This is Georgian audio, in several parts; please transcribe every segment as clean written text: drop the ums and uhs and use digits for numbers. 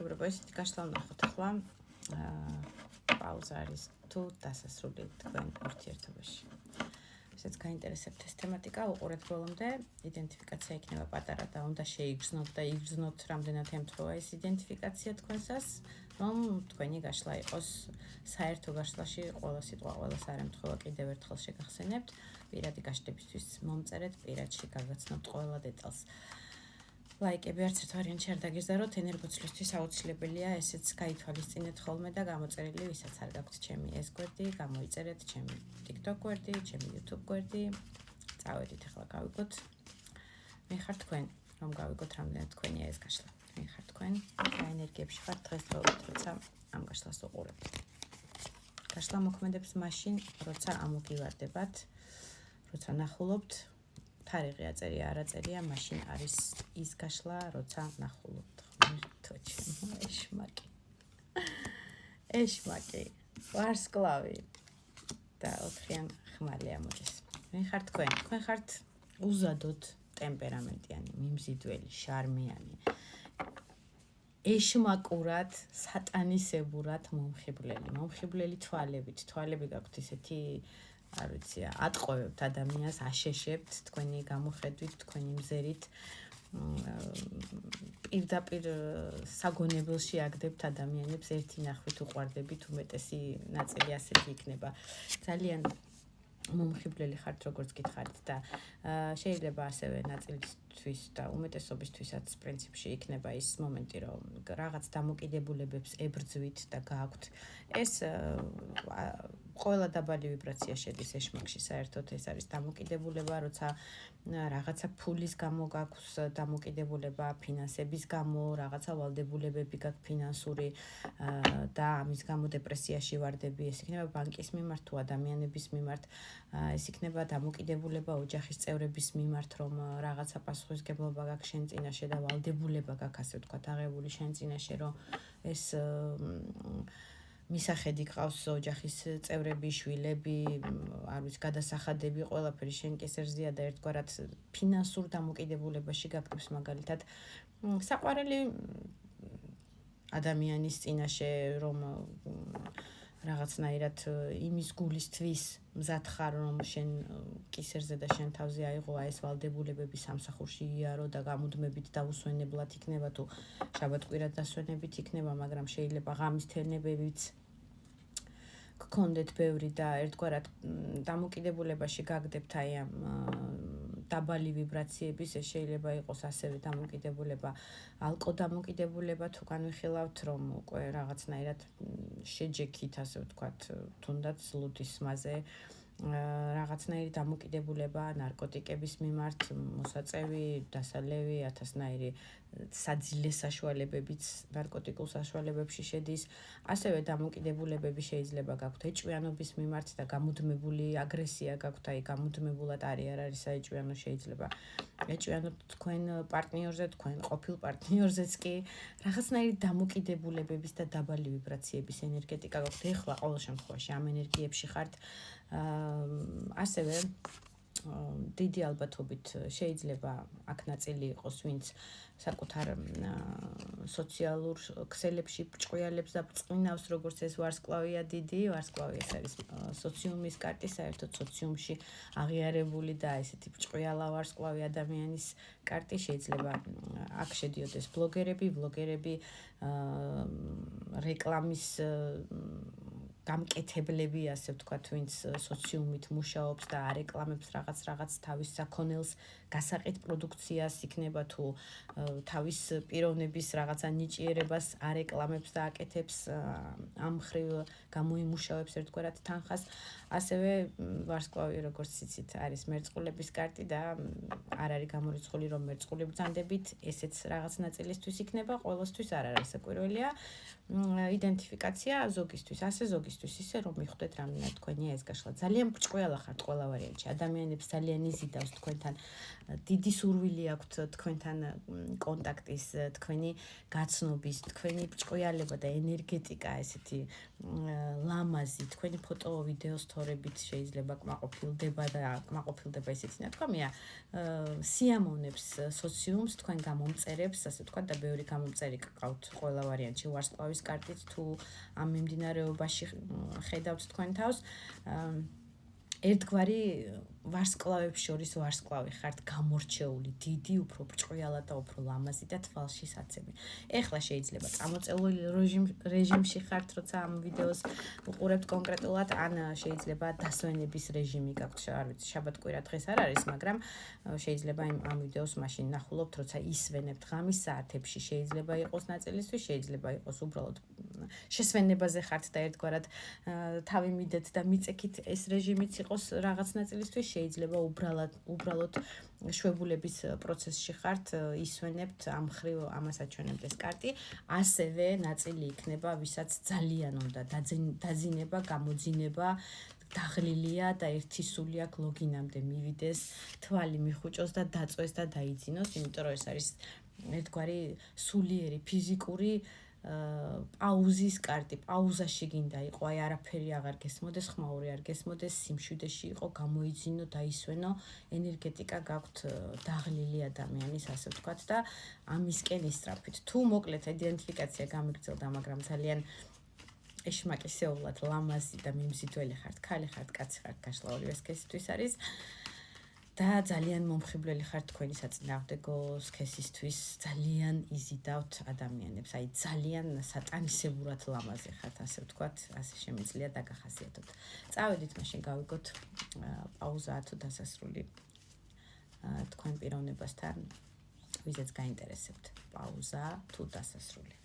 მეგობრებო, ისეთი გაშლა ვნახოთ ახლა. პაუზა არის თუ დასასრული თქვენ ურთიერთობაში. Ესეც გაინტერესებთ ეს თემატიკა, უყურეთ ბოლომდე, იდენტიფიკაცია იქნება პატარა და უნდა შეიგრძნოთ და იგრძნოთ რამდენად ემთხვევა ეს იდენტიფიკაცია თქვენსას, რომ თქვენი გაშლა იყოს საერთო გაშლაში ყველა სიტყვა, ყველა სარემთხვევა კიდევ ერთხელ შეგახსენებთ, პირადი გაშლებისთვის მომწერეთ, პირადში გაგაცნობთ ყველა დეტალს. ლაიკები არც ერთ ვარიანტში არ დაგიზაროთ, ენერგოცვლისთვის აუცილებელია ესეც გაითვალისწინეთ ხოლმე და გამოწერილი, ვისაც არ გაქვთ ჩემი ეს გვერდი, გამოიწერეთ ჩემი TikTok გვერდი, ჩემი YouTube გვერდი. წავედით ახლა გავიგოთ. მე ხარ თქვენ, რომ გავიგოთ რამდენად თქვენია ეს გაშლა. მე ხარ თქვენ, რა ენერგიებში ხართ დღესდღეობით, როცა ამ გაშლას უყურებთ. გაშლა მოქმედებს მაშინ, როცა ამოგივარდებათ, როცა ნახულობთ. თარიღი აწერია, არ აწერია, მაშინ არის ის გაშლა, როცა ნახულობთ. ღმერთო ჩემო, ეშმაკი. ეშმაკი, ვარსკვლავი და 4-იან ხმალი ამოდის. მე ხარ თქვენ ხართ უზადოდ ტემპერამენტიანი, მიმზიდველი, შარმიანი. ეშმაკურად, სატანისებურად მომხიბლელი თვალებით. თვალები გაქვთ ისეთი არ ვიცი, ატყოვებთ ადამიანს, აშეშებთ თქვენი გამოხედვით, თქვენი მზერით. პირდაპირ საგონებელში აგდებთ ადამიანებს, ერთი ნახვით უყვარდებით, უმეტესი ნაწილი ასეთი იქნება. ძალიან მომხიბლელი ხართ, როგორც გითხარით და შეიძლება ასევე ნაწილისთვის და უმეტესობისთვისაც პრინციპში იქნება ის მომენტი, რომ რაღაც დამოკიდებულებებს ებრძვით და გააქვთ. ეს ყველა დაბალი ვიბრაცია შედის ეშმაკში, საერთოდ ეს არის დამოკიდებულება, როცა რაღაცა ფულის გამო გაქვს დამოკიდებულება, ფინანსების გამო, რაღაცა ვალდებულებები გაქვს ფინანსური და ამის გამო დეპრესიაში ვარდები, ეს იქნება ბანკის მიმართ თუ ადამიანების მიმართ, ეს იქნება დამოკიდებულება ოჯახის წევრების მიმართ, რომ რაღაცა პასუხისმგებლობა გაქვს შენ წინაშე და ვალდებულება გაქვს, ასე ვთქვათ, აღებული შენ წინაშე, რომ ეს მისახედი გყავს ოჯახის წევრები, შვილები, არ ვიცი, გადასახადები, ყველაფერი შენ კისერზეა და ერთგვარად ფინანსურ დამოკიდებულებაში გაგდებს მაგალითად საყვარელი ადამიანის წინაშე, რომ რაღაცნაირად იმის გულისთვის მზად ხარ, რომ შენ კისერზე და შენ თავზე აიღო ეს ვალდებულებები სამსახურში იარო და გამუდმებით დაუსვენებლად იქნება თუ შაბათ-კვირა დასვენებით იქნება, მაგრამ შეიძლება ღამის თერნებებიც გქონდეთ ბევრი და ერთგვარად დამოკიდებულებაში გაგდებთ აი ამ დაბალი ვიბრაციების, ეს შეიძლება იყოს ასევე დამოკიდებულება, ალკო დამოკიდებულება, თუ განვიხილავთ, რომ უკვე რაღაცნაირად შეჯექით, ასე ვთქვათ, თუნდაც ლუდის მასზე, რაღაცნაირი დამოკიდებულება ნარკოტიკების მიმართ, მოსაწევი, დასალევი, ათასნაირი საძილე საშუალებებიც ნარკოტიკულ საშუალებებში შედის, ასევე დამოკიდებულებები შეიძლება გაქვთ ეჭვიანობის მიმართ და გამუდმებული აგრესია გაქვთ, აი გამუდმებულად არ არის საეჭვიანო, შეიძლება ეჭვიანოთ თქვენ პარტნიორზე, თქვენ ყოფილ პარტნიორზეც კი, რაღაცნაირი დამოკიდებულებების და დაბალი ვიბრაციების ენერგეტიკა გაქვთ. ეხლა ყოველ შემთხვევაში ამ ენერგიებში ხართ. ასევე დიდი ალბათობით შეიძლება აქ ნაწილი იყოს, ვინც საკუთარ სოციალურ ქსელებში ბრჭყვიალებს და ბრწყინავს, როგორც ეს ვარსკვლავია დიდი, ვარსკვლავი ეს არის სოციუმის კარტი, საერთოდ სოციუმში აღიარებული და ესეთი ბრჭყვიალა ვარსკვლავი ადამიანის კარტი, შეიძლება აქ შედიოდეს ბლოგერები, რეკლამის გამკეთებლები, ასე ვთქვათ, ვინც სოციუმით მუშაობს და არეკლამებს რაღაც თავის საქონელს, გასაყიდ პროდუქციას, იქნება თუ თავის პიროვნების რაღაცა ნიჭიერებას არეკლამებს და აკეთებს, ამ მხრივ გამოიმუშავებს ერთგვარად თანხას. ასევე ვარსკვლავი, როგორც იცით, არის მერწყულების კარტი და არ არის გამორიცხული, რომ მერწყული ბრძანდებით, ესეც რაღაც ნაწილისთვის იქნება, ყოველთვის არ არის საკვირველია. იდენტიფიკაცია ზოგისთვის, ასე ზოგი მიღწევისთვის, ისე რომ მიხვდეთ რამდენად თქვენი ეს გაშლა. ძალიან ბრჭყვიალა ხართ ყველა ვარიანტში. ადამიანებს ძალიან იზიდავს თქვენთან დიდი სურვილი აქვთ თქვენთან კონტაქტის, თქვენი გაცნობის, თქვენი ბრჭყვიალება და ენერგეტიკა, ესეთი ლამაზი, თქვენი ფოტო, ვიდეო სტორებით შეიძლება კმაყოფილდება ისეთი ნათქვამია, სიამოვნებს სოციუმს, თქვენ გამომწერებს, ასე ვთქვათ, და ბევრი გამომწერი გყავთ ყველა ვარიანტში ვარსკვლავის კარტით, თუ ამ მიმდინარეობაში ხედავთ თქვენ თავს. ერთგვარი ვარსკვლავებს შორის ვარსკვლავი ხართ, გამორჩეული, დიდი, უფრო ბრჭყვიალა და უფრო ლამაზი და თვალში საცემი. ეხლა შეიძლება წამოწეული რეჟიმში ხართ, როცა ამ ვიდეოს უყურებთ კონკრეტულად, ან შეიძლება დასვენების რეჟიმი გაქვთ, არ ვიცი, შაბათ-კვირა დღეს არ არის, მაგრამ შეიძლება ამ ვიდეოს მაშინ ნახულობთ, როცა ისვენებთ ღამის საათებში, შეიძლება იყოს ნაწილისთვის, შეიძლება იყოს უბრალოდ შესვენებაზე ხართ და ერთგვარად თავი მიდეთ და მიწექით ეს რეჟიმიც იყოს რაღაც ნაწილისთვის, შეიძლება უბრალოდ შვებულების პროცესში ხართ, ისვენებთ, ამ მხრივ ამას აჩვენებთ ეს კარტი. ასევე ნაწილი იქნება, ვისაც ძალიან უნდა დაძინება, გამოძინება, დაღლილია და ერთი სული აქ ლოგინამდე მივიდეს, თვალი მიხუჭოს და დაწვეს და დაიძინოს, იმიტომ რომ ეს არის ერთგვარი სულიერი ფიზიკური პაუზის კარტი, პაუზაში გინდა იყო, აი არაფერი აღარ გესმოდეს, ხმაური არ გესმოდეს, სიმშვიდეში იყო, გამოიძინო, დაისვენო, ენერგეტიკა გაქვთ დაღლილი ადამიანის, ასე ვთქვათ და ამისკენ ისწრაფით. თუ მოკლედ იდენტიფიკაცია გამიგრძელდა, მაგრამ ძალიან ეშმაკისეულად ლამაზი და მიმზიდველი ხართ, ქალი ხართ, კაცი ხართ, გაშლა ორივე სქესისთვის არის. და ძალიან მომხიბვლელი ხართ თქვენი საწინააღმდეგო სქესისთვის, ძალიან იზიდავთ ადამიანებს, აი ძალიან სატანისებურად ლამაზი ხართ, ასე ვთქვათ, ასე შემიძლია დაგახასიათოთ. წავედით, მაშინ გავიგოთ პაუზა თუ დასასრული თქვენ პიროვნებასთან, ვიზეც გაინტერესებთ, პაუზა თუ დასასრული.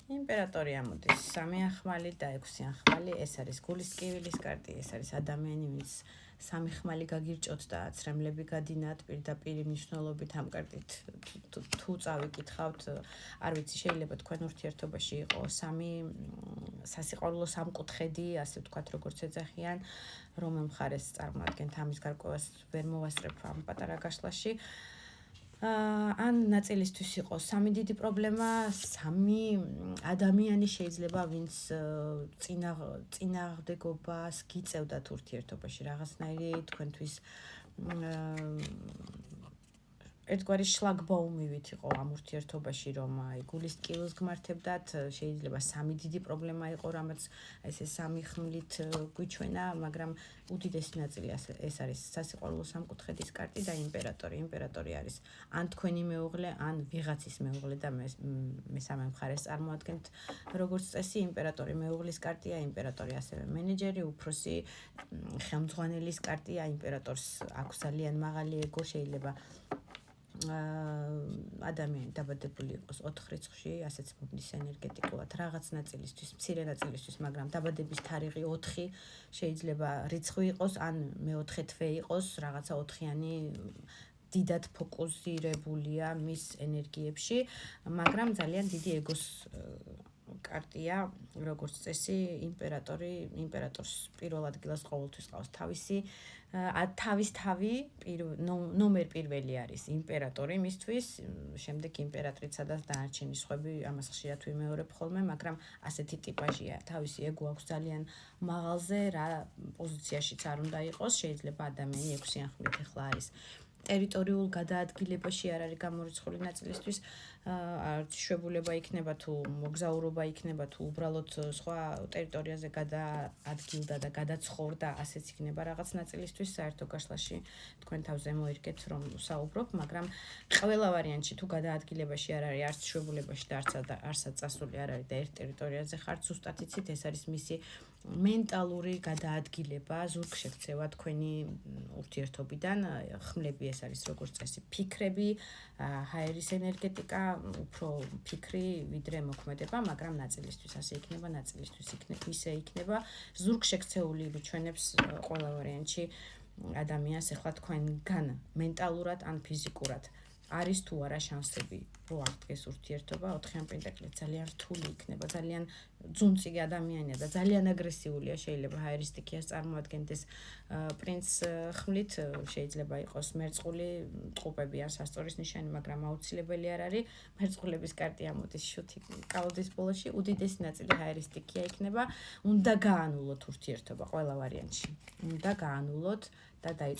იმპერატორი ამოდის 3 ახმალი და 6 ახმალი, ეს არის გულის ტკივილის კარტი, ეს არის ადამიანი, ვინც 3 ხმალი გაგირჭოთ და აცრემლები გადინათ პირდაპირ მნიშვნელობით ამ კარტით. თუ წავიკითხავთ, არ ვიცი, შეიძლება თქვენ ურთიერთობაში იყოს 3 სასიყვარულო სამკუთხედი, ასე ვთქვათ, როგორც ეძახიან, რომელ მხარეს წარმოადგენთ, ამის გარკვევას ვერ მოვასწრებ ამ პატარა გაშლაში. ან ნაწილისთვის იყოს 3 დიდი პრობლემა, 3 ადამიანი შეიძლება, ვინც წინააღმდეგობას გიწევდათ ურთიერთობაში, რაღაცნაირი თქვენთვის ერთგვარი შლაგბაუმივით იყო ამ ურთიერთობაში, რომ აი გულის ტკივილს გმართებდათ, შეიძლება 3 დიდი პრობლემა იყო, რამაც ესე 3 ხმლით გვიჩვენა, მაგრამ უდიდესი ნაწილი ეს არის სასიყვარულო სამკუთხედის კარტი და იმპერატორი. იმპერატორი არის ან თქვენი მეუღლე, ან ვიღაცის მეუღლე და მესამე მხარეს წარმოადგენთ როგორც წესი. იმპერატორი მეუღლის კარტია, იმპერატორი ასევე მენეჯერი, უფროსი, ხელმძღვანელის კარტია. იმპერატორს აქვს ძალიან მაღალი ეგო, შეიძლება ადამიანი დაბადებული იყოს 4 რიცხვში, ასეც მომდის ენერგეტიკულად რაღაც ნაწილისთვის, მცირე ნაწილისთვის, მაგრამ დაბადების თარიღი 4 შეიძლება რიცხვი იყოს, ან მე-4 თვე იყოს, რაღაცა 4-იანი დიდად ფოკუსირებულია მის ენერგიებში, მაგრამ ძალიან დიდი ეგოს კარტია, როგორც წესი, იმპერატორს პირველ ადგილას ყოველთვის ყავს თავის თავი, ნომერ პირველი არის იმპერატორი მისთვის, შემდეგ იმპერატრიცა და დანარჩენი სხვები, ამას ხშირად ვიმეორებ ხოლმე, მაგრამ ასეთი ტიპაჟია, თავისი ეგო აქვს ძალიან მაღალზე, რა პოზიციაშიც არ უნდა იყოს, შეიძლება ადამიანი 6 ახმლით ახლა არის ტერიტორიულ გადაადგილებაში, არ არის გამორიცხული ნაწილისთვის, შვებულება იქნება თუ მოგზაურობა იქნება თუ უბრალოდ სხვა ტერიტორიაზე გადაადგილდა და გადაცხოვრდა, ასეც იქნება რაღაც ნაწილისთვის, საერთო გაშლაში თქვენ თავზე მოირგეთ რომ საუბრობ, მაგრამ ყველა ვარიანტში თუ გადაადგილებაში არ არის, არც შვებულებაში და არცაც წასული არ არის და ერთ ტერიტორიაზე ხართ, ზუსტად იცით, ეს არის მისი მენტალური გადაადგილება, ზურგშექცევა თქვენი ურთიერთობიდან, ხმლები ეს არის როგორც წესი ფიქრები, ჰაერის ენერგეტიკა, უფრო ფიქრი ვიდრე მოქმედება, მაგრამ ნაწილისთვის ასე იქნება, ნაწილისთვის ისე იქნება. ზურგშექცეული მიჩვენებს ყველა ვარიანტში ადამიანს ეხლა თქვენგან მენტალურად ან ფიზიკურად. არის თუ არა შანსები რომ აღდგეს ურთიერთობა 4-იან პენტაკლით ძალიან რთული იქნება, ძალიან ძუნწიგ ადამიანია და ძალიან აგრესიულია, შეიძლება ჰაერისტიქიას წარმოადგენდეს პრინც ხმლით, შეიძლება იყოს მერწყული ტყუპები ან სასწორის ნიშანი, მაგრამ აუცილებელი არ არის მერწყულების კარტი ამოდის შუთი კალოდის ბოლოში, უდიდესი ნაწილი ჰაერისტიქია იქნება, უნდა გაანულოთ ურთიერთობა ყველა ვარიანტში. უნდა გაანულოთ და დაიწყოთ